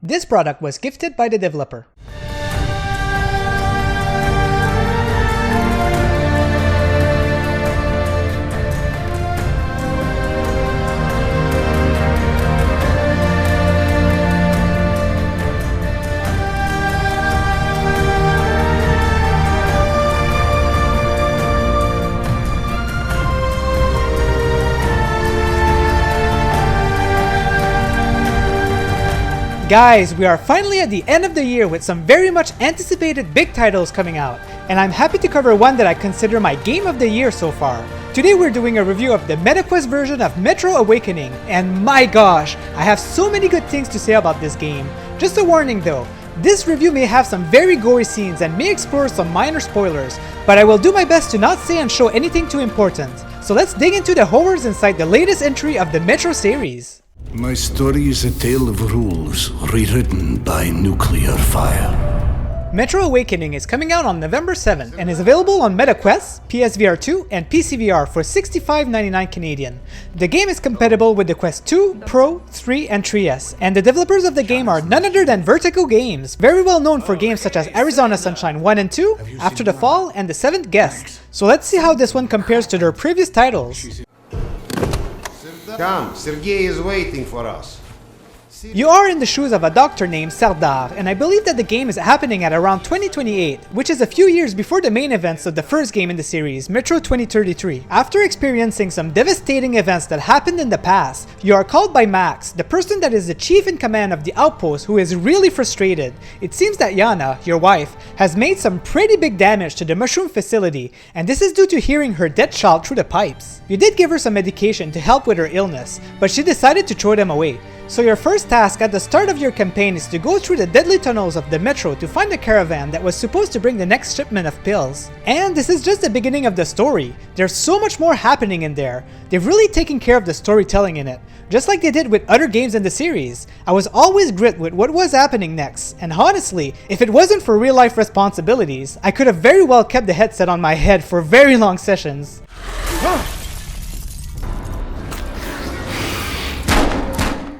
This product was gifted by the developer. Guys, we are finally at the end of the year with some very much anticipated big titles coming out, and I'm happy to cover one that I consider my game of the year so far. Today we're doing a review of the MetaQuest version of Metro Awakening, and my gosh, I have so many good things to say about this game. Just a warning though, this review may have some very gory scenes and may explore some minor spoilers, but I will do my best to not say and show anything too important. So let's dig into the horrors inside the latest entry of the Metro series. My story is a tale of rules rewritten by nuclear fire. Metro Awakening is coming out on November 7th and is available on MetaQuest, PSVR 2, and PCVR for $65.99 Canadian. The game is compatible with the Quest 2, Pro, 3, and 3S, and the developers of the game are none other than Vertigo Games, very well known for games such as Arizona Sunshine 1 and 2, After the Fall, and The Seventh Guest. So let's see how this one compares to their previous titles. Come, Sergei is waiting for us. You are in the shoes of a doctor named Serdar, and I believe that the game is happening at around 2028, which is a few years before the main events of the first game in the series, Metro 2033. After experiencing some devastating events that happened in the past, you are called by Max, the person that is the chief in command of the outpost, who is really frustrated. It seems that Yana, your wife, has made some pretty big damage to the mushroom facility, and this is due to hearing her dead child through the pipes. You did give her some medication to help with her illness, but she decided to throw them away. So your first task at the start of your campaign is to go through the deadly tunnels of the Metro to find the caravan that was supposed to bring the next shipment of pills. And this is just the beginning of the story. There's so much more happening in there. They've really taken care of the storytelling in it, just like they did with other games in the series. I was always gripped with what was happening next, and honestly, if it wasn't for real life responsibilities, I could have very well kept the headset on my head for very long sessions.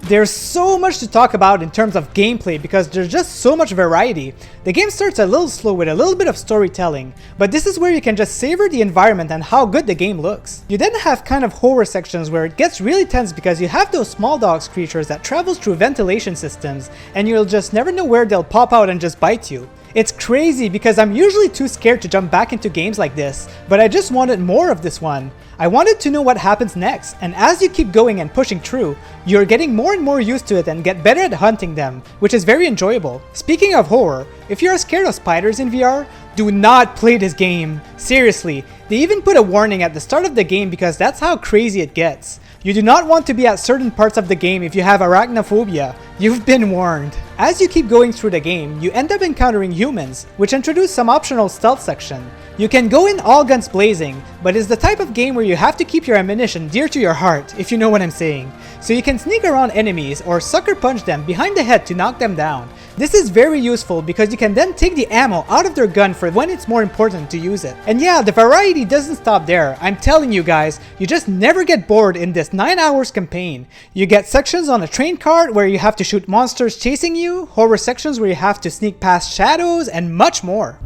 There's so much to talk about in terms of gameplay because there's just so much variety. The game starts a little slow with a little bit of storytelling, but this is where you can just savor the environment and how good the game looks. You then have kind of horror sections where it gets really tense because you have those small dogs creatures that travels through ventilation systems and you'll just never know where they'll pop out and just bite you. It's crazy because I'm usually too scared to jump back into games like this, but I just wanted more of this one. I wanted to know what happens next, and as you keep going and pushing through, you're getting more and more used to it and get better at hunting them, which is very enjoyable. Speaking of horror, if you're scared of spiders in VR, do not play this game. Seriously, they even put a warning at the start of the game because that's how crazy it gets. You do not want to be at certain parts of the game if you have arachnophobia. You've been warned. As you keep going through the game, you end up encountering humans, which introduce some optional stealth section. You can go in all guns blazing, but it's the type of game where you have to keep your ammunition dear to your heart, if you know what I'm saying. So you can sneak around enemies or sucker punch them behind the head to knock them down. This is very useful because you can then take the ammo out of their gun for when it's more important to use it. And yeah, the variety doesn't stop there. I'm telling you guys, you just never get bored in this 9 hours campaign. You get sections on a train cart where you have to shoot monsters chasing you, horror sections where you have to sneak past shadows, and much more.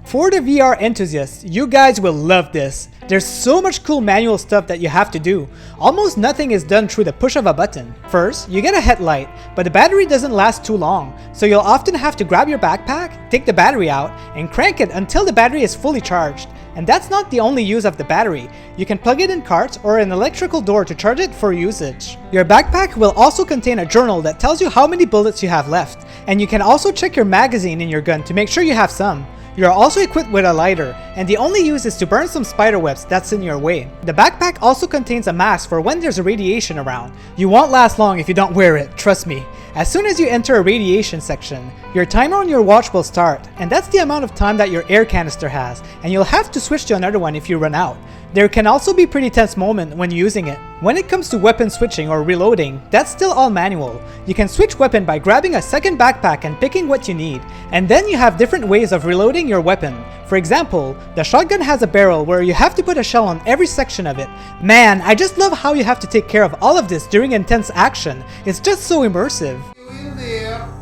For the VR enthusiasts, you guys will love this. There's so much cool manual stuff that you have to do. Almost nothing is done through the push of a button. First, you get a headlight, but the battery doesn't last too long, so you'll often have to grab your backpack, take the battery out, and crank it until the battery is fully charged. And that's not the only use of the battery. You can plug it in carts or an electrical door to charge it for usage. Your backpack will also contain a journal that tells you how many bullets you have left, and you can also check your magazine in your gun to make sure you have some. You are also equipped with a lighter, and the only use is to burn some spider webs that's in your way. The backpack also contains a mask for when there's a radiation around. You won't last long if you don't wear it, trust me. As soon as you enter a radiation section, your timer on your watch will start, and that's the amount of time that your air canister has, and you'll have to switch to another one if you run out. There can also be pretty tense moments when using it. When it comes to weapon switching or reloading, that's still all manual. You can switch weapon by grabbing a second backpack and picking what you need, and then you have different ways of reloading your weapon. For example, the shotgun has a barrel where you have to put a shell on every section of it. Man, I just love how you have to take care of all of this during intense action. It's just so immersive. You in there?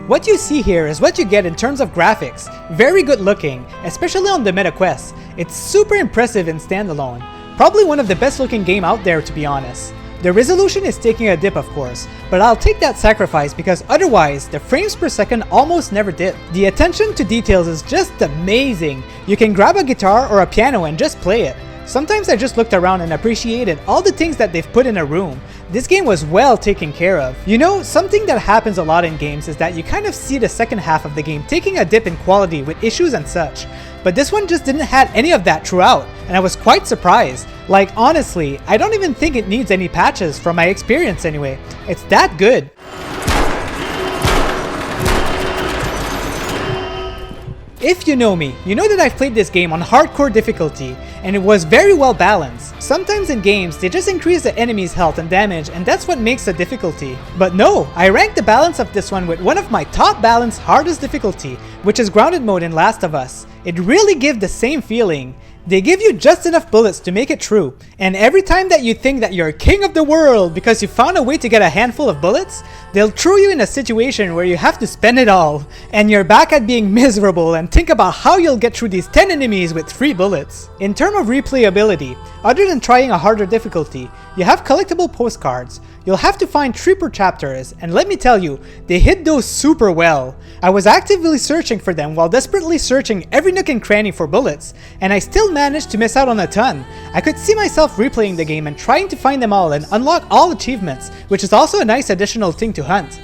What you see here is what you get in terms of graphics. Very good looking, especially on the meta quest. It's super impressive in standalone. Probably one of the best looking game out there, to be honest. The resolution is taking a dip, of course, but I'll take that sacrifice because otherwise the frames per second almost never dip. The attention to details is just amazing. You can grab a guitar or a piano and just play it. Sometimes I just looked around and appreciated all the things that they've put in a room. This game was well taken care of. You know, something that happens a lot in games is that you kind of see the second half of the game taking a dip in quality with issues and such. But this one just didn't have any of that throughout, and I was quite surprised. Like honestly, I don't even think it needs any patches from my experience anyway. It's that good. If you know me, you know that I've played this game on hardcore difficulty, and it was very well balanced. Sometimes in games, they just increase the enemy's health and damage, and that's what makes the difficulty. But no, I ranked the balance of this one with one of my top balanced hardest difficulty, which is grounded mode in Last of Us. It really gives the same feeling. They give you just enough bullets to make it true, and every time that you think that you're king of the world because you found a way to get a handful of bullets, they'll throw you in a situation where you have to spend it all, and you're back at being miserable and think about how you'll get through these 10 enemies with 3 bullets. In terms of replayability, other than trying a harder difficulty, you have collectible postcards. You'll have to find 3 per chapters, and let me tell you, they hit those super well. I was actively searching for them while desperately searching every nook and cranny for bullets, and I still managed to miss out on a ton. I could see myself replaying the game and trying to find them all and unlock all achievements, which is also a nice additional thing to hunt.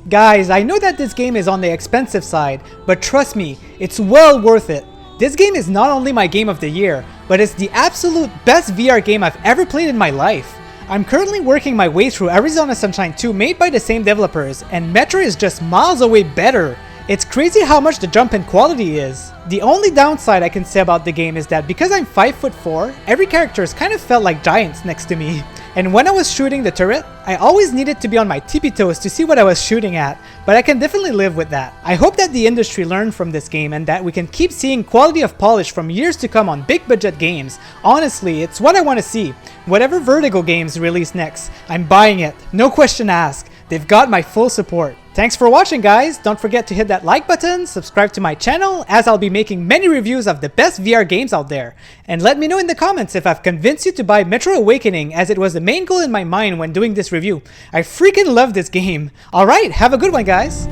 Guys, I know that this game is on the expensive side, but trust me, it's well worth it. This game is not only my game of the year, but it's the absolute best VR game I've ever played in my life. I'm currently working my way through Arizona Sunshine 2 made by the same developers, and Metro is just miles away better. It's crazy how much the jump in quality is. The only downside I can say about the game is that because I'm 5'4", every character kind of felt like giants next to me. And when I was shooting the turret, I always needed to be on my tippy toes to see what I was shooting at, but I can definitely live with that. I hope that the industry learned from this game and that we can keep seeing quality of polish from years to come on big budget games. Honestly, it's what I want to see. Whatever Vertigo games release next, I'm buying it. No question asked. They've got my full support. Thanks for watching, guys. Don't forget to hit that like button, subscribe to my channel, as I'll be making many reviews of the best VR games out there. And let me know in the comments if I've convinced you to buy Metro Awakening, as it was the main goal in my mind when doing this review. I freaking love this game. Alright, have a good one, guys.